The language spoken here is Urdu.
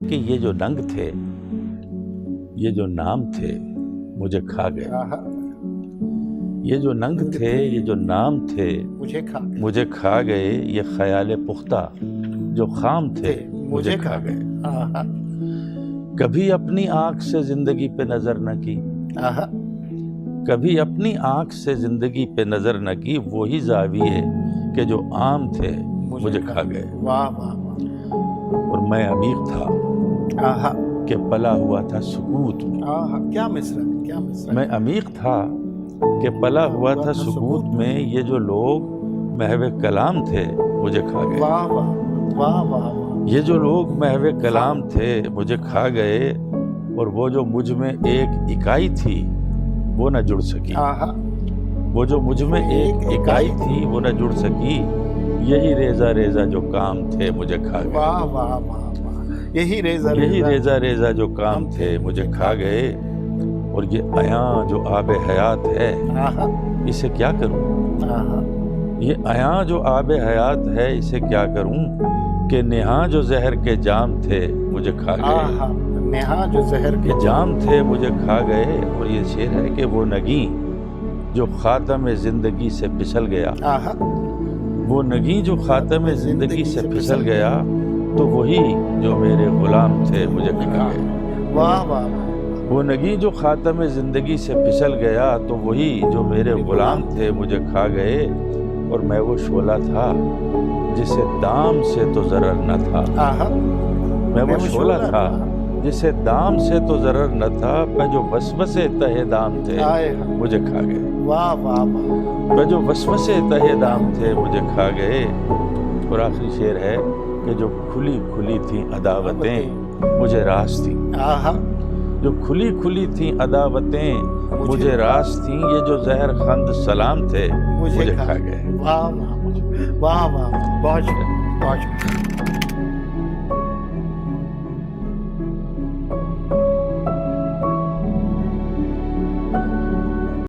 کہ یہ جو رنگ تھے، یہ جو نام تھے، مجھے کھا گئے۔ یہ جو ننگ تھے، یہ جو نام تھے، مجھے کھا گئے۔ یہ خیال پختہ جو خام تھے، مجھے کھا گئے۔ کبھی اپنی آنکھ سے زندگی پہ نظر نہ کی، کبھی اپنی آنکھ سے زندگی پہ نظر نہ کی۔ وہی زاویے کہ جو عام تھے، مجھے کھا گئے۔ اور میں عمیق تھا کہ پلا ہوا تھا سکوت میں۔ کیا مصرع، کیا مصرع۔ میں عمیق تھا کہ پلا ہوا تھا سکوت میں۔ یہ جو لوگ محو کلام تھے، مجھے کھا گئے۔ واہ واہ واہ واہ۔ یہ جو لوگ محو کلام تھے، مجھے کھا گئے۔ اور وہ جو مجھ میں ایک اکائی تھی، وہ نہ جڑ سکی۔ وہ جو مجھ میں ایک اکائی تھی، وہ نہ جڑ سکی۔ یہی ریزہ ریزہ جو کام تھے، مجھے کھا گئے۔ واہ واہ واہ۔ یہی ریزہ ریزہ جو کام تھے، مجھے کھا گئے۔ اور یہ عیاں جو آب حیات ہے، اسے کیا کروں؟ یہ عیاں جو آب حیات ہے، اسے کیا کروں؟ کہ نہاں جو زہر کے جام تھے، مجھے کھا گئے۔ نہاں جو زہر کے جام تھے، مجھے کھا گئے۔ اور یہ شعر ہے کہ وہ نگیں جو خاتم زندگی سے پھسل گیا، وہ نگیں جو خاتم زندگی سے پھسل گیا، تو وہی جو میرے غلام تھے، مجھے کھا گئے۔ واہ واہ۔ وہ نگیں جو خاتم زندگی سے پھسل گیا، تو وہی جو میرے غلام تھے، مجھے کھا گئے۔ اور میں وہ شعلہ تھا جسے دام سے تو ضرر نہ تھا۔ میں وہ شعلہ تھا جسے دام سے تو ضرر نہ تھا۔ میں جو وسوسے تہ دام تھے، مجھے کھا گئے۔ واہ واہ واہ۔ میں جو وسوسے تہ دام تھے، مجھے کھا گئے۔ اور آخری شعر ہے کہ جو کھلی کھلی تھیں عداوتیں، مجھے راز تھیں۔ جو کھلی کھلی تھیں عداوتیں، مجھے راز تھیں۔ یہ جو زہر خند سلام تھے، مجھے کھا گئے۔ واہ واہ واہ واہ۔ بہت شکریہ، بہت شکریہ۔